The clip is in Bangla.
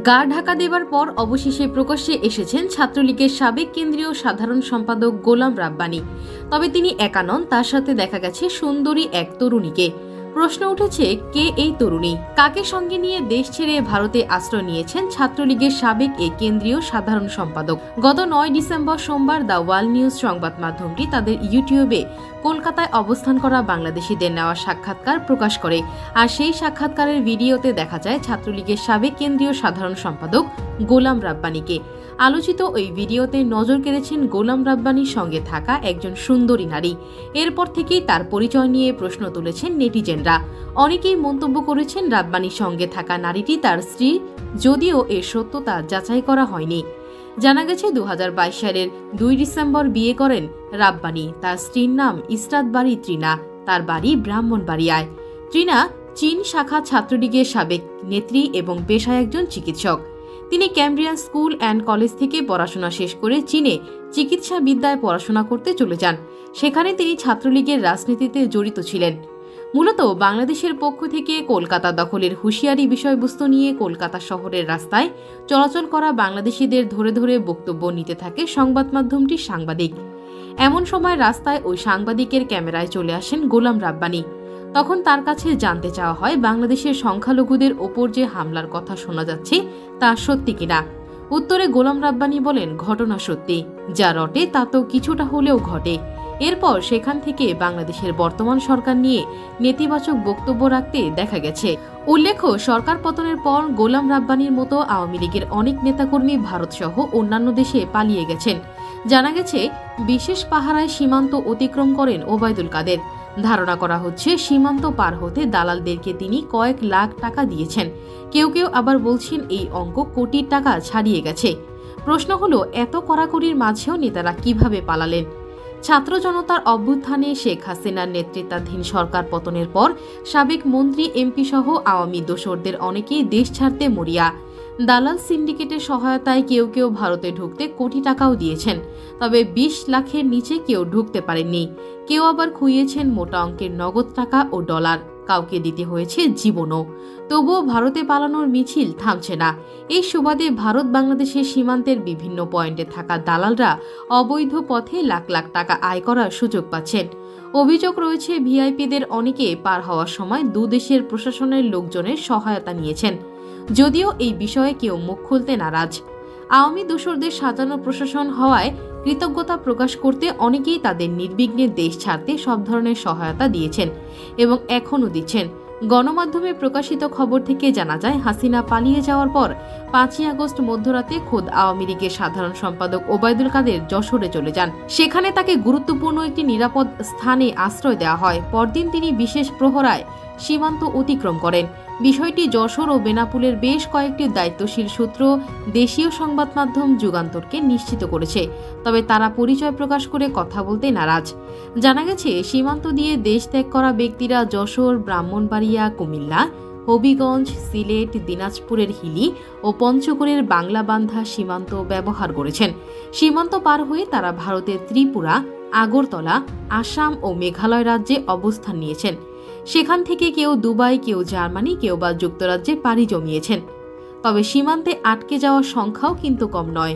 গা ঢাকা দেবার পর অবশেষে প্রকাশ্যে এসেছেন ছাত্রলীগের সাবেক কেন্দ্রীয় সাধারণ সম্পাদক গোলাম রাব্বানী। তবে তিনি একা নন, তার সাথে দেখা গেছে সুন্দরী এক তরুণীকে। প্রশ্ন উঠেছে, কে এই তরুণী? কাকে সঙ্গে নিয়ে দেশ ছেড়ে ভারতে আশ্রয় নিয়েছেন ছাত্রলীগের সাবেক এই কেন্দ্রীয় সাধারণ সম্পাদক? গত 9 ডিসেম্বর সোমবার দ্য ওয়ার্ল্ড নিউজ সংবাদ মাধ্যমটি তাদের ইউটিউবে কলকাতায় অবস্থান করা বাংলাদেশিদের নেওয়া সাক্ষাৎকার প্রকাশ করে। আর সেই সাক্ষাৎকারের ভিডিওতে দেখা যায় ছাত্রলীগের সাবেক কেন্দ্রীয় সাধারণ সম্পাদক গোলাম রাব্বানীকে। আলোচিত ওই ভিডিওতে নজর কেড়েছেন গোলাম রাব্বানীর সঙ্গে থাকা একজন সুন্দরী নারী। এরপর থেকেই তার পরিচয় নিয়ে প্রশ্ন তুলেছেন নেটিজেনরা। অনেকেই মন্তব্য করেছেন রাব্বানীর সঙ্গে থাকা নারীটি তার স্ত্রী, যদিও এর সত্যতা যাচাই করা হয়নি। জানা গেছে 2022 সালের 2 ডিসেম্বর বিয়ে করেন রাব্বানী। তার স্ত্রীর নাম ইসরাত বারী তৃণা, তার বাড়ি ব্রাহ্মণবাড়িয়ায়। তৃণা চীন শাখা ছাত্রলীগের সাবেক নেত্রী এবং পেশায় একজন চিকিৎসক। তিনি ক্যামব্রিয়ান স্কুল অ্যান্ড কলেজ থেকে পড়াশোনা শেষ করে চীনে চিকিৎসা বিদ্যায় পড়াশোনা করতে চলে যান। সেখানে তিনি ছাত্রলীগের রাজনীতিতে জড়িত ছিলেন। মূলত বাংলাদেশের পক্ষ থেকে কলকাতা দখলের হুঁশিয়ারি বিষয়বস্তু নিয়ে কলকাতা শহরের রাস্তায় চলাচল করা বাংলাদেশিদের ধরে ধরে বক্তব্য নিতে থাকে সংবাদ মাধ্যমটির সাংবাদিক। এমন সময় রাস্তায় ওই সাংবাদিকের ক্যামেরায় চলে আসেন গোলাম রাব্বানী। তখন তার কাছে জানতে চাওয়া হয়, বাংলাদেশের সংখ্যালঘুদের ওপর যে হামলার কথা শোনা যাচ্ছে তা সত্যি কিনা। উত্তরে গোলাম রাব্বানী বলেন, ঘটনা সত্যি, যা রটে তা তো কিছুটা হলেও ঘটে। এরপর সেখান থেকে বাংলাদেশের বর্তমান সরকার নিয়ে নেতিবাচক বক্তব্য রাখতে দেখা গেছে। উল্লেখ্য, সরকার পতনের পর গোলাম রাব্বানীর মতো আওয়ামী লীগের অনেক নেতাকর্মী ভারতসহ অন্যান্য দেশে পালিয়ে গেছেন। জানা গেছে, বিশেষ পাহারায় সীমান্ত অতিক্রম করেন ওবায়দুল কাদের। ধারণা করা হচ্ছে সীমান্ত পার হতে দালালদেরকে তিনি কয়েক লাখ টাকা দিয়েছেন। কেউ কেউ আবার বলছেন এই অঙ্ক কোটি টাকা ছাড়িয়ে গেছে। প্রশ্ন হলো, এত কড়াকড়ির মাঝেও নেতারা কিভাবে পালালেন? ছাত্র জনতার অভ্যুত্থানে শেখ হাসিনার নেতৃত্বাধীন সরকার পতনের পর সাবেক মন্ত্রী, এমপি সহ আওয়ামী দোসরদের অনেকেই দেশ ছাড়তে মরিয়া। দালাল সিন্ডিকেটের সহায়তায় কেউ কেউ ভারতে ঢুকতে কোটি টাকাও দিয়েছেন। তবে 20 লাখের নিচে কেউ ঢুকতে পারেননি। কেউ আবার খুইয়েছেন মোটা অঙ্কের নগদ টাকা ও ডলার। কাউকে দিতে হয়েছে জীবনও। তবুও ভারতে পালানোর মিছিল থামছে না। এই সুবাদে ভারত বাংলাদেশের সীমান্তের বিভিন্ন পয়েন্টে থাকা দালালরা অবৈধ পথে লাখ লাখ টাকা আয় করার সুযোগ পাচ্ছেন। অভিযোগ রয়েছে, ভিআইপিদের অনেকে পার হওয়ার সময় দুদেশের প্রশাসনের লোকজনের সহায়তা নিয়েছেন। যদিও এই বিষয়ে কেউ মুখ খুলতে নারাজ। আওয়ামী দোসরদের সাজানো প্রশাসন হওয়ায় কৃতজ্ঞতা প্রকাশ করতে অনেকেই তাদের নির্বিঘ্নে দেশ ছাড়তে সব ধরনের সহায়তা দিয়েছেন এবং এখনও দিচ্ছেন। গণমাধ্যমে প্রকাশিত খবর থেকে জানা যায়, হাসিনা পালিয়ে যাওয়ার পর 5ই আগস্ট মধ্যরাতে খোদ আওয়ামী লীগের সাধারণ সম্পাদক ওবায়দুল কাদের যশোরে চলে যান। সেখানে তাকে গুরুত্বপূর্ণ একটি নিরাপদ স্থানে আশ্রয় দেওয়া হয়। পরদিন তিনি বিশেষ প্রহরায় সীমান্ত অতিক্রম করেন। বিষয়টি যশোর ও বেনাপুলের বেশ কয়েকটি দায়িত্বশীল সূত্র দেশীয় সংবাদ মাধ্যম যুগান্তরকে নিশ্চিত করেছে। তবে তারা পরিচয় প্রকাশ করে কথা বলতে নারাজ। জানা গেছে, সীমান্ত দিয়ে দেশ ত্যাগ করা ব্যক্তিরা যশোর, ব্রাহ্মণবাড়িয়া, কুমিল্লা, হবিগঞ্জ, সিলেট, দিনাজপুরের হিলি ও পঞ্চগড়ের বাংলাবান্ধা সীমান্ত ব্যবহার করেছেন। সীমান্ত পার হয়ে তারা ভারতের ত্রিপুরা, আগরতলা, আসাম ও মেঘালয় রাজ্যে অবস্থান নিয়েছেন। সেখান থেকে কেউ দুবাই, কেউ জার্মানি, কেউ বা যুক্তরাজ্যে পাড়ি জমিয়েছেন। তবে সীমান্তে আটকে যাওয়ার সংখ্যাও কিন্তু কম নয়।